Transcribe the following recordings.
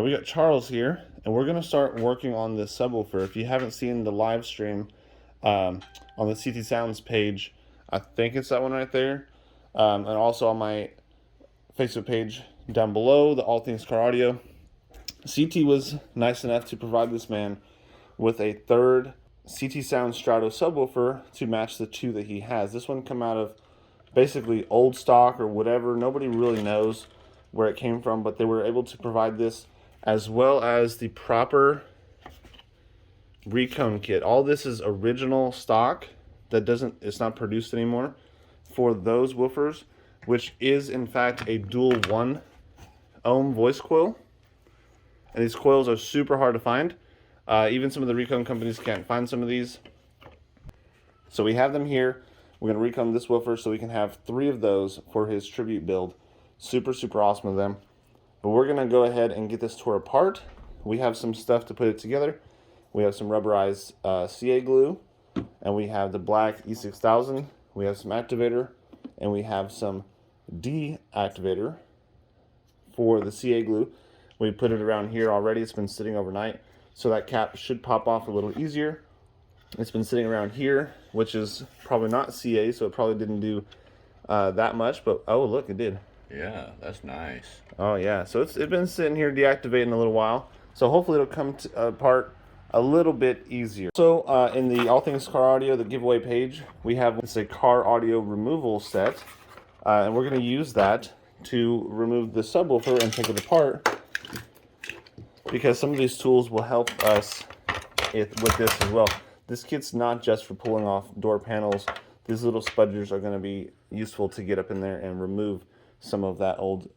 We got Charles here, and we're going to start working on this subwoofer. If you haven't seen the live stream on the CT Sounds page, I think it's that one right there, and also on my Facebook page down below, the All Things Car Audio. CT was nice enough to provide this man with a third CT Sound Strato subwoofer to match the two that he has. This one come out of basically old stock or whatever. Nobody really knows where it came from, but they were able to provide this as well as the proper recone kit. All this is original stock it's not produced anymore for those woofers, which is in fact a dual 1 ohm voice coil. And these coils are super hard to find. Even some of the recone companies can't find some of these. So we have them here. We're going to recone this woofer so we can have 3 of those for his tribute build. Super, super awesome of them. But we're going to go ahead and get this tore apart. We have some stuff to put it together. We have some rubberized CA glue. And we have the black E6000. We have some activator. And we have some deactivator for the CA glue. We put it around here already. It's been sitting overnight. So that cap should pop off a little easier. It's been sitting around here, which is probably not CA, so it probably didn't do that much. But, oh, look, it did. Yeah, that's nice. Oh, yeah. So it's been sitting here deactivating a little while. So hopefully it'll come apart a little bit easier. So in the All Things Car Audio, the giveaway page, we have a car audio removal set. And we're going to use that to remove the subwoofer and take it apart, because some of these tools will help us with this as well. This kit's not just for pulling off door panels. These little spudgers are going to be useful to get up in there and remove some of that old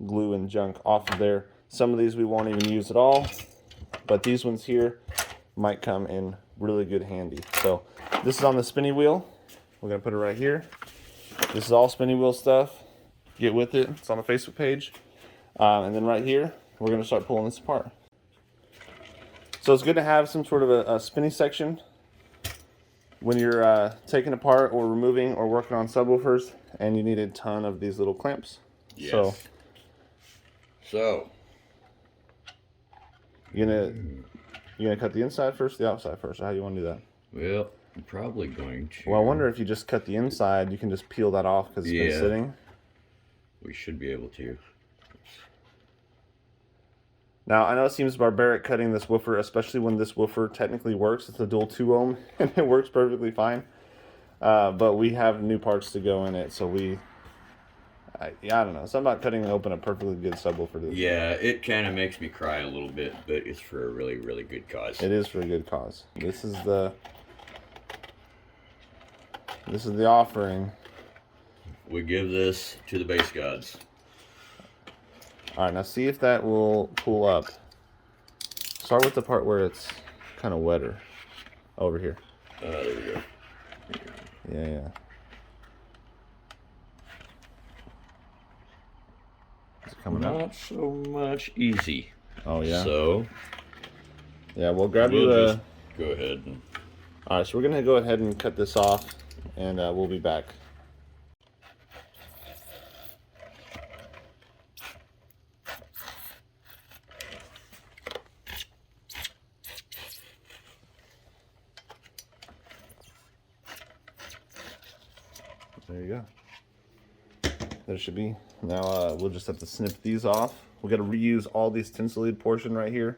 glue and junk off of there. Some of these we won't even use at all, but these ones here might come in really good handy. So this is on the spinny wheel. We're going to put it right here. This is all spinny wheel stuff. Get with it. It's on the Facebook page. And then right here, we're going to start pulling this apart. So it's good to have some sort of a spinny section when you're taking apart or removing or working on subwoofers, and you need a ton of these little clamps. Yes. So you gonna cut the inside first, or the outside first, or how you want to do that? Well, I'm probably going to. Well, I wonder if you just cut the inside, you can just peel that off because it's been sitting. We should be able to. Now, I know it seems barbaric cutting this woofer, especially when this woofer technically works. It's a dual 2 ohm, and it works perfectly fine. But we have new parts to go in it, so I don't know. Something about cutting open a perfectly good subwoofer. Yeah, it kind of makes me cry a little bit, but it's for a really, really good cause. It is for a good cause. This is the offering. We give this to the base gods. All right, now see if that will pull up. Start with the part where it's kind of wetter. Over here. There we go. Yeah. Is it coming up? Not so much easy. Oh, yeah? So, yeah, we'll grab just go ahead. All right, so we're going to go ahead and cut this off, and we'll be back. There you go. There should be. Now we'll just have to snip these off. We got to reuse all these tinsel portion right here.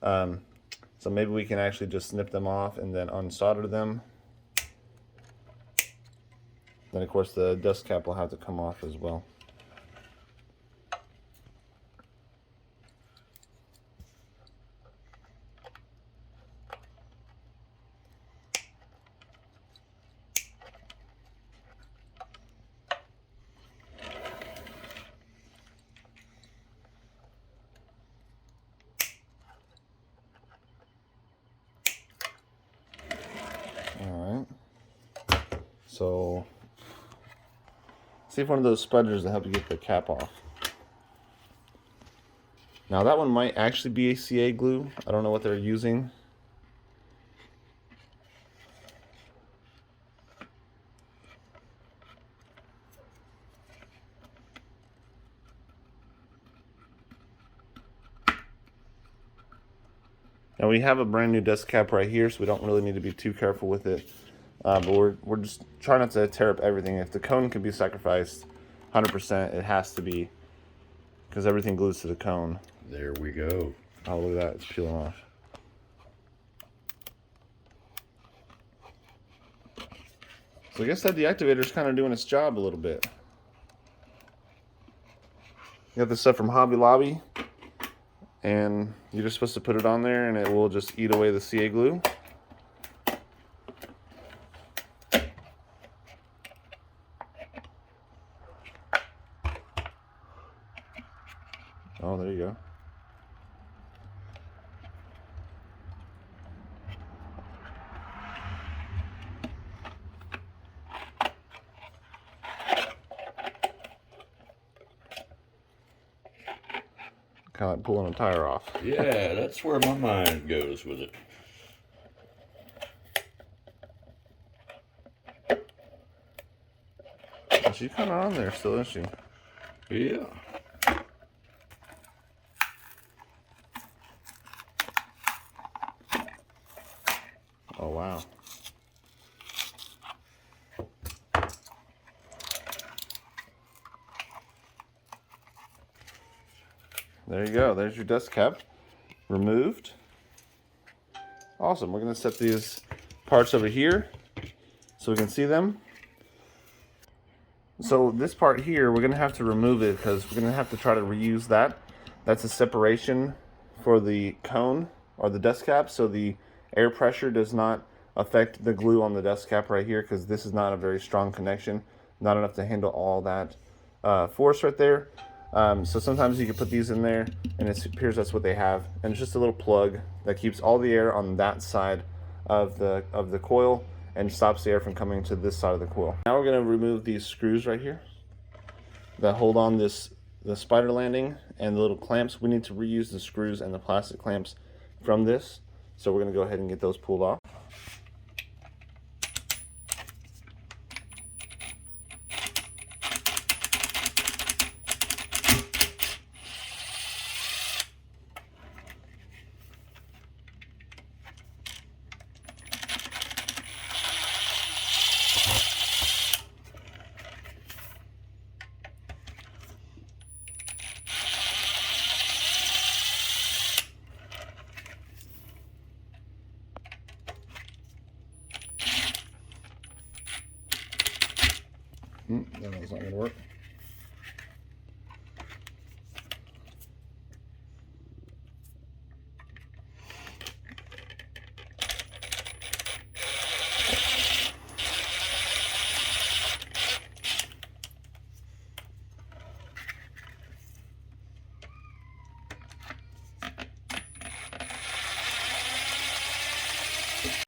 So maybe we can actually just snip them off and then unsolder them. Then of course the dust cap will have to come off as well. So, see if one of those spudgers will help you get the cap off. Now that one might actually be a CA glue. I don't know what they're using. Now we have a brand new dust cap right here, so we don't really need to be too careful with it. But we're just trying not to tear up everything. If the cone can be sacrificed 100%, it has to be, because everything glues to the cone. There we go. Oh, look at that, it's peeling off. So I guess that deactivator's kind of doing its job a little bit. You got this stuff from Hobby Lobby, and you're just supposed to put it on there and it will just eat away the CA glue. Oh, there you go. Kind of like pulling a tire off. Yeah, that's where my mind goes with it. She's kind of on there still, isn't she? Yeah. Oh, wow. There you go. There's your dust cap removed. Awesome. We're going to set these parts over here so we can see them. So this part here, we're going to have to remove it because we're going to have to try to reuse that. That's a separation for the cone or the dust cap, so the air pressure does not affect the glue on the dust cap right here, because this is not a very strong connection, not enough to handle all that force right there. So sometimes you can put these in there and it appears that's what they have, and it's just a little plug that keeps all the air on that side of the coil and stops the air from coming to this side of the coil. Now we're going to remove these screws right here that hold on the spider landing and the little clamps. We need to reuse the screws and the plastic clamps from this, so we're going to go ahead and get those pulled off. That one's not going to work.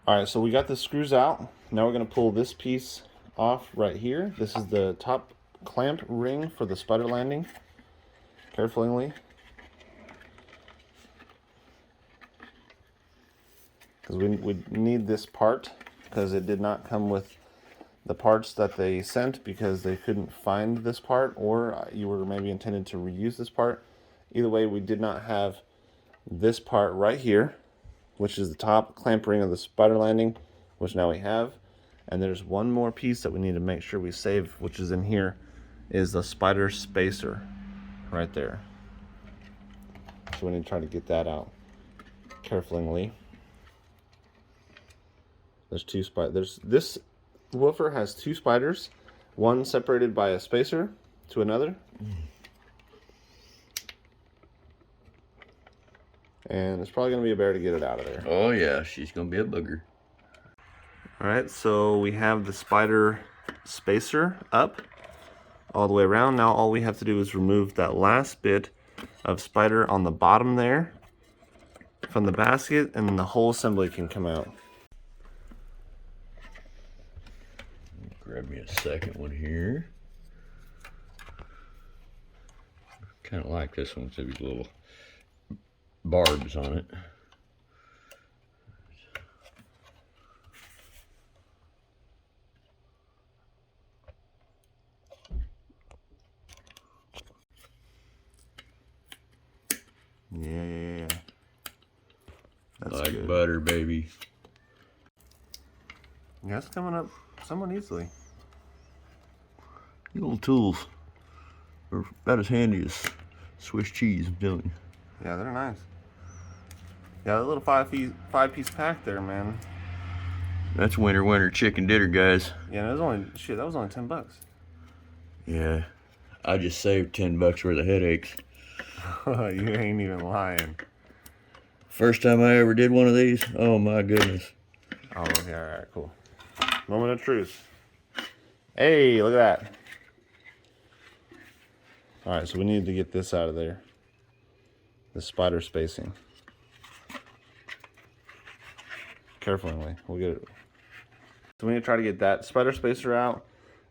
Alright, so we got the screws out. Now we're going to pull this piece off right here. This is the top clamp ring for the spider landing. Carefully. Because we need this part, because it did not come with the parts that they sent, because they couldn't find this part, or you were maybe intended to reuse this part. Either way, we did not have this part right here, which is the top clamp ring of the spider landing, which now we have. And there's one more piece that we need to make sure we save, which is in here, is the spider spacer right there. So we need to try to get that out carefully. There's two spiders. This woofer has two spiders, one separated by a spacer to another. And it's probably going to be a bear to get it out of there. Oh yeah, she's gonna be a booger. Alright, so we have the spider spacer up all the way around. Now all we have to do is remove that last bit of spider on the bottom there from the basket, and then the whole assembly can come out. Grab me a second one here. Kind of like this one, so these little barbs on it. Yeah. That's like good. butter, baby. Yeah, it's coming up somewhat easily. The little tools are about as handy as Swiss cheese, I'm telling you. Yeah, they're nice. Yeah, the little five piece pack there, man. That's winter chicken dinner, guys. Yeah, that was only that was only $10. Yeah, I just saved $10 worth of headaches. You ain't even lying. First time I ever did one of these, oh my goodness. Oh, yeah, all right, cool. Moment of truth. Hey, look at that. All right, so we need to get this out of there. The spider spacing. Carefully, we'll get it. So we need to try to get that spider spacer out,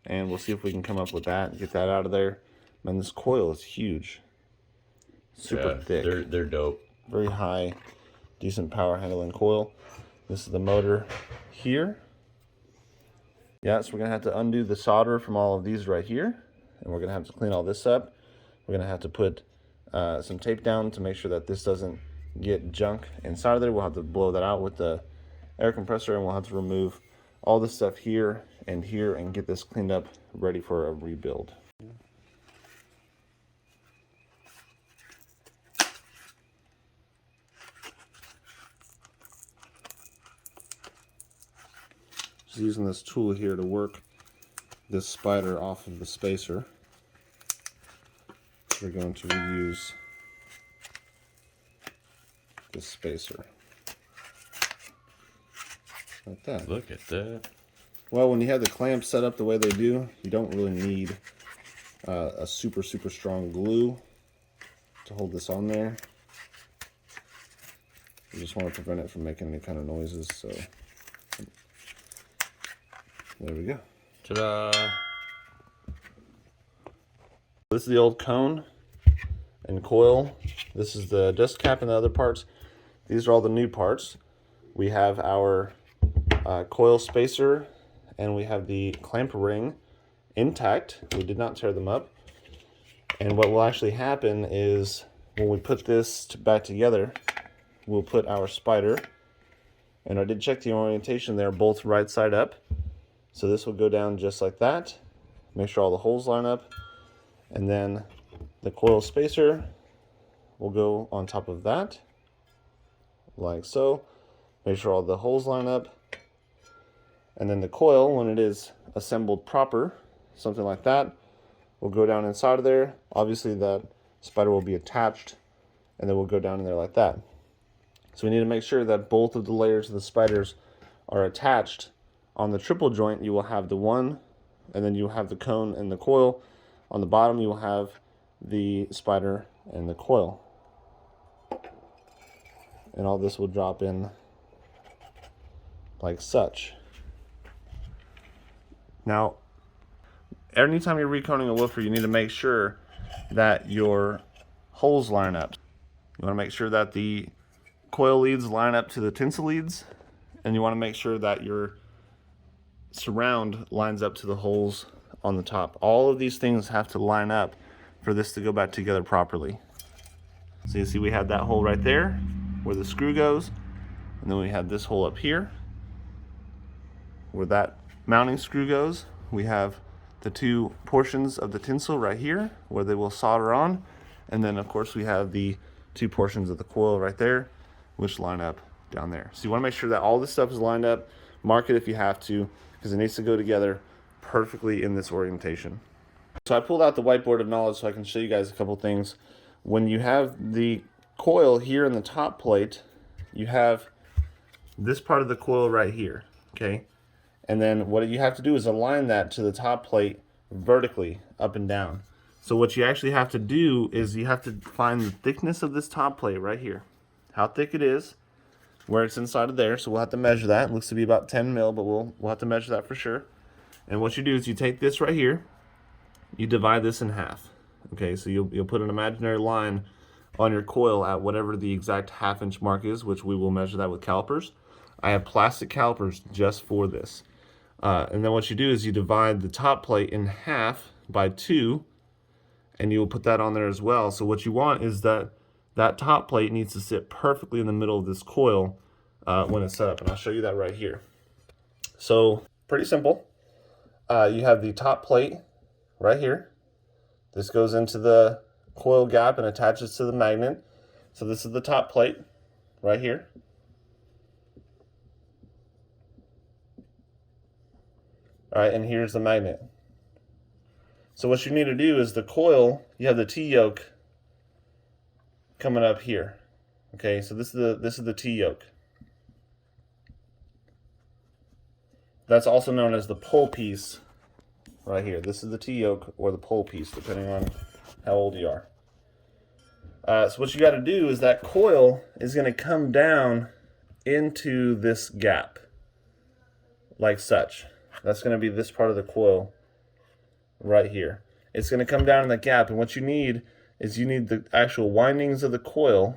and we'll see if we can come up with that, get that out of there. Man, this coil is huge. Super thick. They're dope. Very high, decent power handling coil. This is the motor here. Yeah, so we're gonna have to undo the solder from all of these right here, and we're gonna have to clean all this up. We're gonna have to put some tape down to make sure that this doesn't get junk inside of there. We'll have to blow that out with the air compressor, and we'll have to remove all this stuff here and get this cleaned up, ready for a rebuild. Just using this tool here to work this spider off of the spacer. We're going to reuse this spacer. Like that. Look at that. Well, when you have the clamps set up the way they do, you don't really need a super strong glue to hold this on there. You just want to prevent it from making any kind of noises, so there we go. Ta-da! This is the old cone and coil. This is the dust cap and the other parts. These are all the new parts. We have our coil spacer, and we have the clamp ring intact. We did not tear them up. And what will actually happen is when we put this back together, we'll put our spider, and I did check the orientation. They're both right side up. So this will go down just like that. Make sure all the holes line up. And then the coil spacer will go on top of that, like so. Make sure all the holes line up. And then the coil, when it is assembled proper, something like that, will go down inside of there. Obviously that spider will be attached, and then we'll go down in there like that. So we need to make sure that both of the layers of the spiders are attached. On the triple joint, you will have the one, and then you have the cone and the coil. On the bottom, you will have the spider and the coil. And all this will drop in like such. Now, anytime you're reconing a woofer, you need to make sure that your holes line up. You want to make sure that the coil leads line up to the tinsel leads, and you want to make sure that your surround lines up to the holes on the top. All of these things have to line up for this to go back together properly. So you see we have that hole right there where the screw goes, and then we have this hole up here where that mounting screw goes. We have the two portions of the tinsel right here where they will solder on, and then of course we have the two portions of the coil right there which line up down there. So you want to make sure that all this stuff is lined up. Mark it if you have to, because it needs to go together perfectly in this orientation. So I pulled out the whiteboard of knowledge so I can show you guys a couple things. When you have the coil here in the top plate, you have this part of the coil right here, okay? And then what you have to do is align that to the top plate vertically, up and down. So what you actually have to do is you have to find the thickness of this top plate right here. How thick it is, where it's inside of there. So we'll have to measure that. It looks to be about 10 mil, but we'll have to measure that for sure. And what you do is you take this right here, you divide this in half. Okay, so you'll put an imaginary line on your coil at whatever the exact half-inch mark is, which we will measure that with calipers. I have plastic calipers just for this. And then what you do is you divide the top plate in half by 2, and you will put that on there as well. So what you want is that top plate needs to sit perfectly in the middle of this coil when it's set up, and I'll show you that right here. So pretty simple. You have the top plate right here. This goes into the coil gap and attaches to the magnet. So this is the top plate right here. All right, and here's the magnet. So what you need to do is the coil, you have the T-yoke coming up here. Okay, so this is the T-yoke. That's also known as the pole piece right here. This is the T-yoke or the pole piece, depending on how old you are. So what you got to do is that coil is going to come down into this gap, like such. That's going to be this part of the coil right here. It's going to come down in the gap, and what you need is you need the actual windings of the coil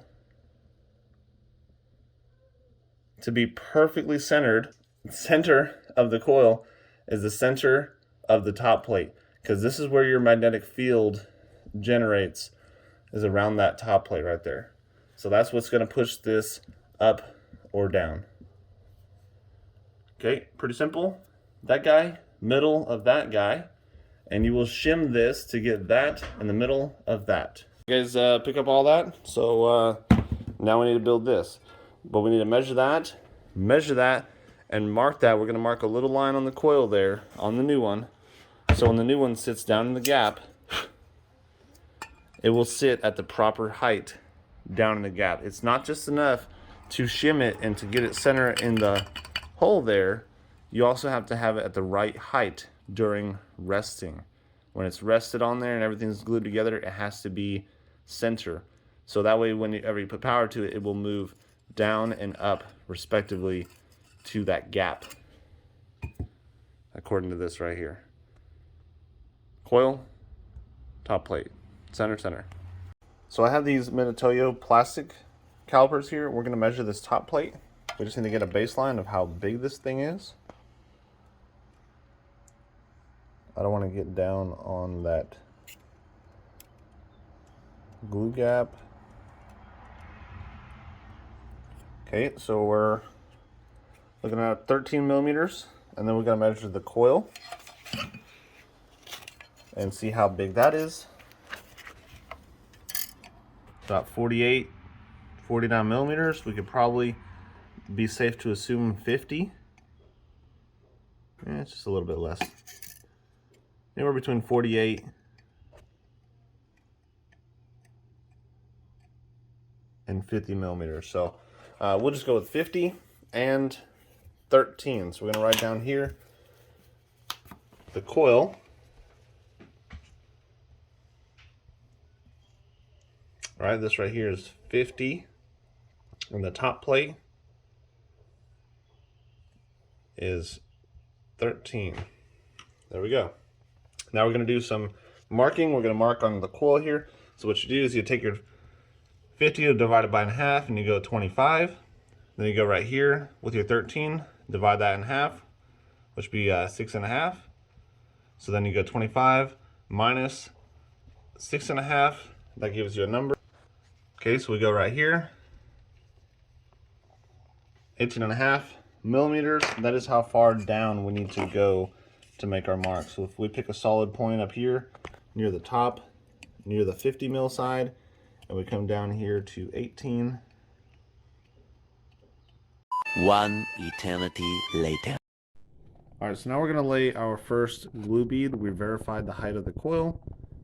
to be perfectly centered. The center of the coil is the center of the top plate, because this is where your magnetic field generates, is around that top plate right there. So that's what's going to push this up or down. Okay, pretty simple. That guy, middle of that guy, and you will shim this to get that in the middle of that. You guys pick up all that? So now we need to build this. But we need to measure that, and mark that. We're going to mark a little line on the coil there, on the new one. So when the new one sits down in the gap, it will sit at the proper height down in the gap. It's not just enough to shim it and to get it center in the hole there. You also have to have it at the right height during resting. When it's rested on there and everything's glued together, it has to be center. So that way whenever you put power to it, it will move down and up respectively to that gap, according to this right here. Coil, top plate, center. So I have these Mitutoyo plastic calipers here. We're going to measure this top plate. We just need to get a baseline of how big this thing is. I don't want to get down on that glue gap. Okay, so we're looking at 13 millimeters, and then we're going to measure the coil and see how big that is. About 48, 49 millimeters. We could probably be safe to assume 50. It's just a little bit less. Anywhere between 48 and 50 millimeters. So we'll just go with 50 and 13. So we're going to write down here the coil. All right, this right here is 50, and the top plate is 13. There we go. Now we're going to do some marking. We're going to mark on the coil here. So what you do is you take your 50, you divide it by in half, and you go 25. Then you go right here with your 13, divide that in half, which would be 6.5. So then you go 25 minus 6.5. That gives you a number. Okay, so we go right here. 18.5 millimeters. That is how far down we need to go to make our mark. So if we pick a solid point up here near the top, near the 50 mil side, and we come down here to 18. One eternity later. All right, so now we're going to lay our first glue bead. We verified the height of the coil,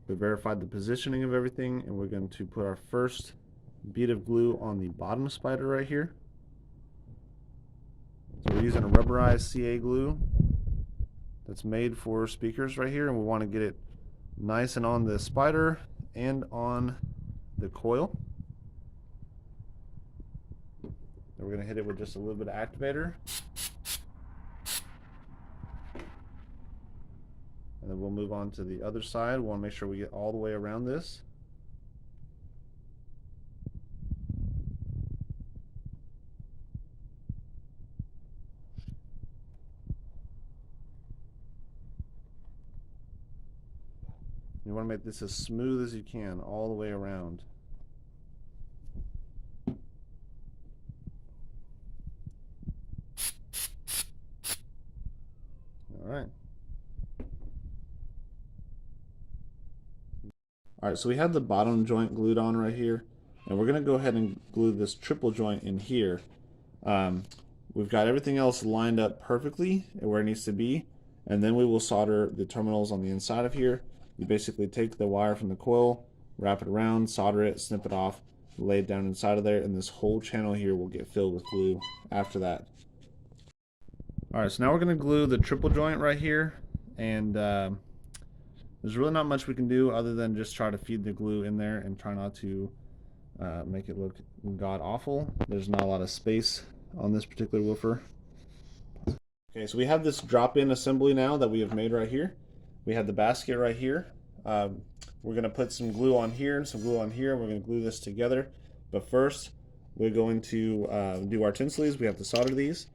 we verified the positioning of everything, and we're going to put our first bead of glue on the bottom spider right here. So we're using a rubberized CA glue that's made for speakers right here, and we want to get it nice and on the spider and on the coil. Then we're going to hit it with just a little bit of activator. And then we'll move on to the other side. We want to make sure we get all the way around this. You want to make this as smooth as you can all the way around. Alright, so we have the bottom joint glued on right here, and we're going to go ahead and glue this triple joint in here. We've got everything else lined up perfectly where it needs to be, and then we will solder the terminals on the inside of here. You basically take the wire from the coil, wrap it around, solder it, snip it off, lay it down inside of there, and this whole channel here will get filled with glue after that. Alright, so now we're going to glue the triple joint right here, and there's really not much we can do other than just try to feed the glue in there and try not to make it look god awful. There's not a lot of space on this particular woofer. Okay, so we have this drop-in assembly now that we have made right here. We have the basket right here. We're going to put some glue on here and some glue on here. We're going to glue this together. But first, we're going to do our tinselies. We have to solder these.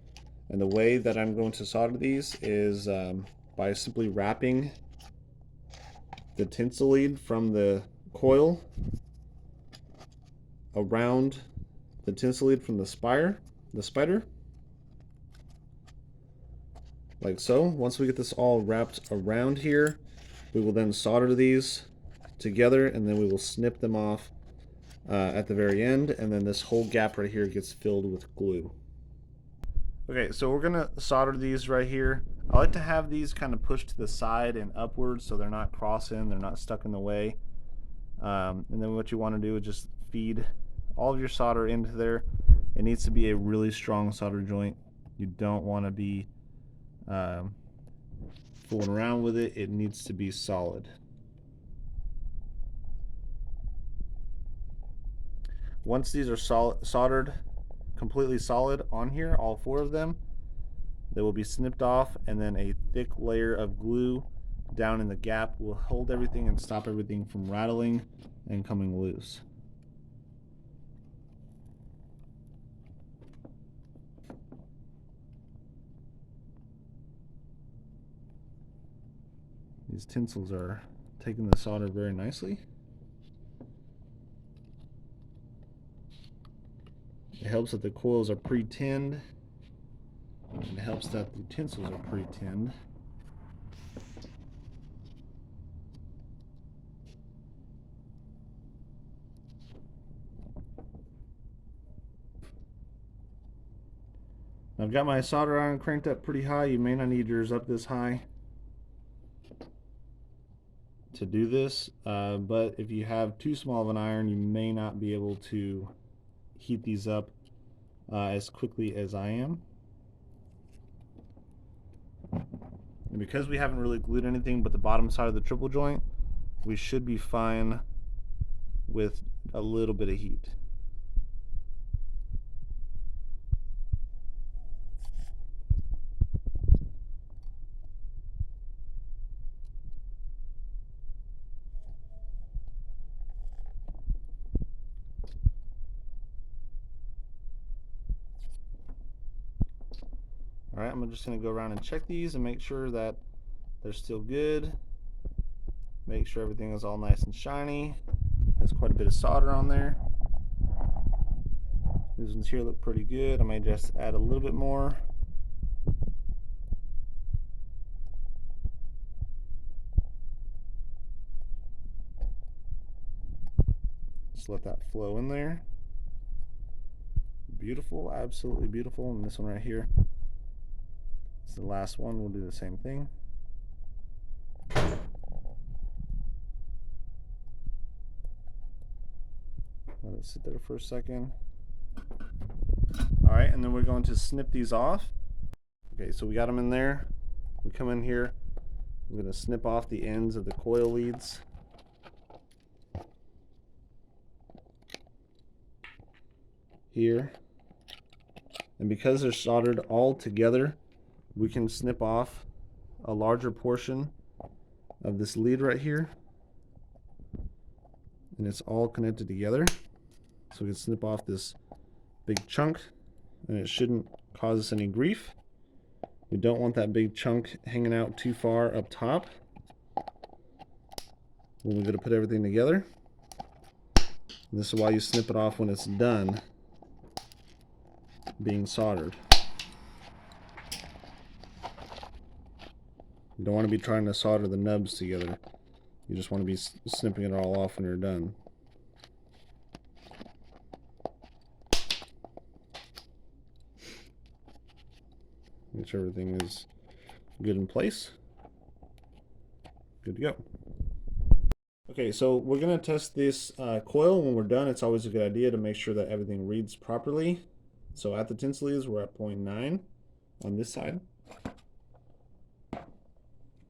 And the way that I'm going to solder these is by simply wrapping the tinsel lead from the coil around the tinsel lead from the spider, like so. Once we get this all wrapped around here, we will then solder these together, and then we will snip them off at the very end, and then this whole gap right here gets filled with glue. Okay, so we're gonna solder these right here. I like to have these kind of pushed to the side and upwards so they're not crossing, they're not stuck in the way. And then what you want to do is just feed all of your solder into there. It needs to be a really strong solder joint. You don't want to be fooling around with it. It needs to be solid. Once these are soldered completely solid on here, all four of them, they will be snipped off, and then a thick layer of glue down in the gap will hold everything and stop everything from rattling and coming loose. These tinsels are taking the solder very nicely. It helps that the coils are pre-tinned, and it helps that the tinsels are pre-tinned. I've got my solder iron cranked up pretty high. You may not need yours up this high to do this, but if you have too small of an iron, you may not be able to heat these up as quickly as I am. And because we haven't really glued anything but the bottom side of the triple joint, we should be fine with a little bit of heat. Alright, I'm just going to go around and check these and make sure that they're still good. Make sure everything is all nice and shiny. Has quite a bit of solder on there. These ones here look pretty good. I may just add a little bit more. Just let that flow in there. Beautiful, absolutely beautiful. And this one right here, it's the last one. We'll do the same thing. Let it sit there for a second. Alright, and then we're going to snip these off. Okay, so we got them in there. We come in here. We're going to snip off the ends of the coil leads. Here. And because they're soldered all together, we can snip off a larger portion of this lead right here. And it's all connected together. So we can snip off this big chunk, and it shouldn't cause us any grief. We don't want that big chunk hanging out too far up top when we're going to put everything together. And this is why you snip it off when it's done being soldered. You don't want to be trying to solder the nubs together. You just want to be snipping it all off when you're done. Make sure everything is good in place. Good to go. Okay, so we're going to test this coil. When we're done, it's always a good idea to make sure that everything reads properly. So at the tinsel leads, we're at 0.9 on this side.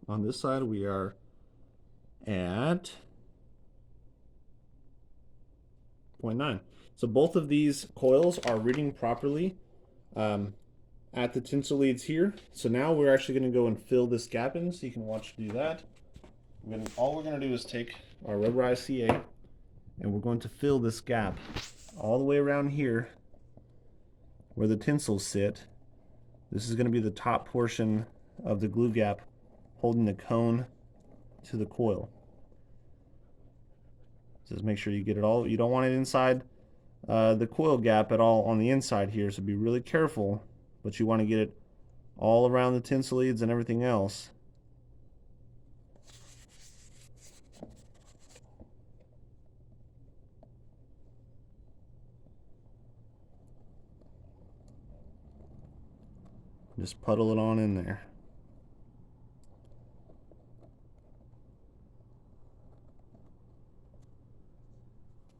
On this side, we are at 0.9. So both of these coils are reading properly at the tinsel leads here. So now we're actually going to go and fill this gap in, so you can watch do that. All we're going to do is take our rubberized CA and we're going to fill this gap all the way around here where the tinsels sit. This is going to be the top portion of the glue gap holding the cone to the coil. Just make sure you get it all. You don't want it inside the coil gap at all on the inside here, so be really careful, but you want to get it all around the tinsel leads and everything else. Just puddle it on in there.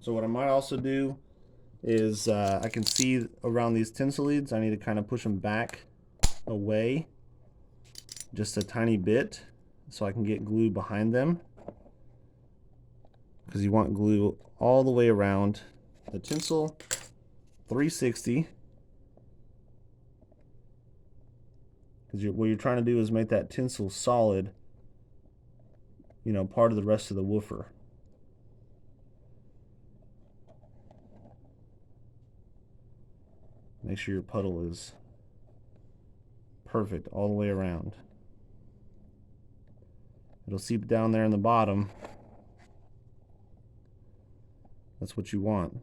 So what I might also do is I can see around these tinsel leads, I need to kind of push them back away just a tiny bit so I can get glue behind them, because you want glue all the way around the tinsel, 360. Because what you're trying to do is make that tinsel solid, you know, part of the rest of the woofer. Make sure your puddle is perfect all the way around. It'll seep down there in the bottom. That's what you want.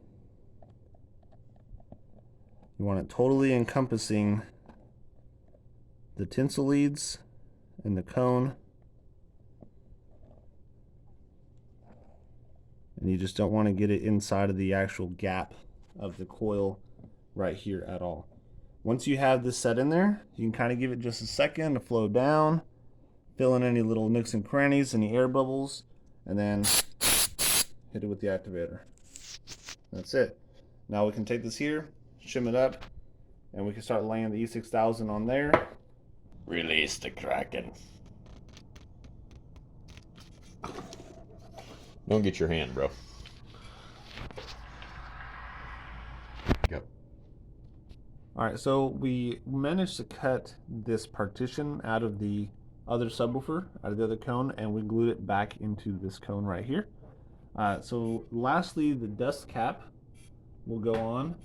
You want it totally encompassing the tinsel leads and the cone, and you just don't want to get it inside of the actual gap of the coil right here at all. Once you have this set in there, you can kind of give it just a second to flow down, fill in any little nooks and crannies, any air bubbles, and then hit it with the activator. That's it. Now we can take this here, shim it up, and we can start laying the E6000 on there. Release the Kraken. Don't get your hand, bro. Yep. Alright, so we managed to cut this partition out of the other subwoofer, out of the other cone, and we glued it back into this cone right here. So lastly, the dust cap will go on,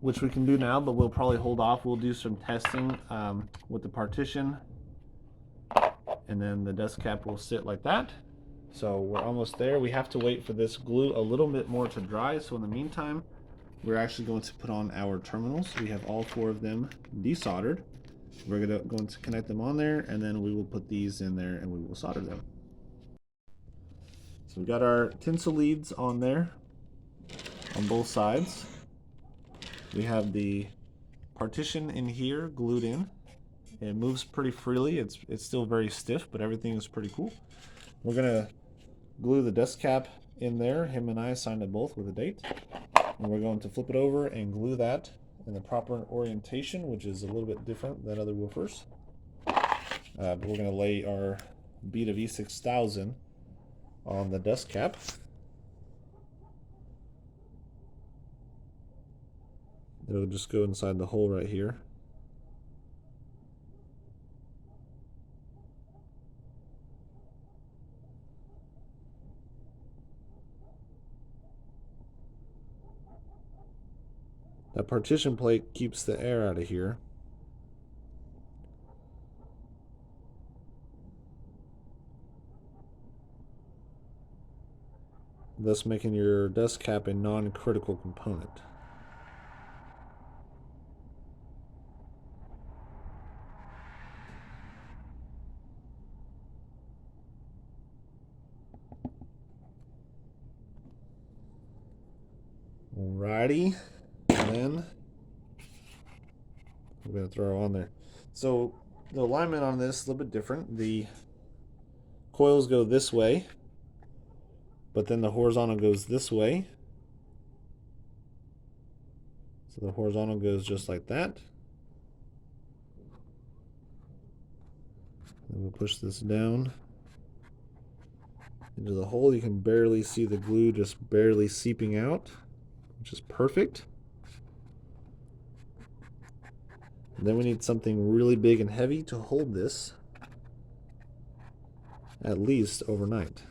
which we can do now, but we'll probably hold off. We'll do some testing with the partition, and then the dust cap will sit like that. So we're almost there. We have to wait for this glue a little bit more to dry. So in the meantime, we're actually going to put on our terminals. We have all 4 of them desoldered. We're going to connect them on there, and then we will put these in there and we will solder them. So we got our tinsel leads on there on both sides. We have the partition in here glued in. It moves pretty freely. It's still very stiff, but everything is pretty cool. We're gonna glue the dust cap in there. Him and I signed it both with a date. And we're going to flip it over and glue that in the proper orientation, which is a little bit different than other woofers. But we're gonna lay our bead of E6000 on the dust cap. It'll just go inside the hole right here. That partition plate keeps the air out of here. Thus making your dust cap a non-critical component. Alrighty, and then I'm gonna throw on there. So the alignment on this is a little bit different. The coils go this way, but then the horizontal goes this way. So the horizontal goes just like that. Then we'll push this down into the hole. You can barely see the glue just barely seeping out, which is perfect. And then we need something really big and heavy to hold this at least overnight.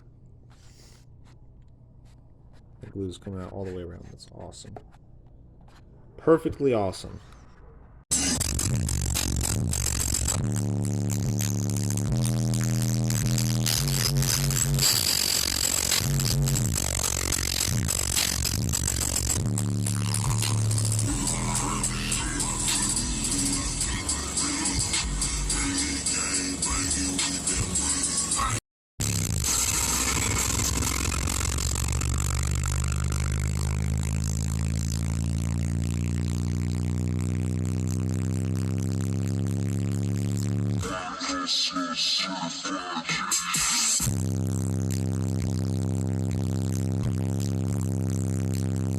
The glue's coming out all the way around. That's awesome. Perfectly awesome.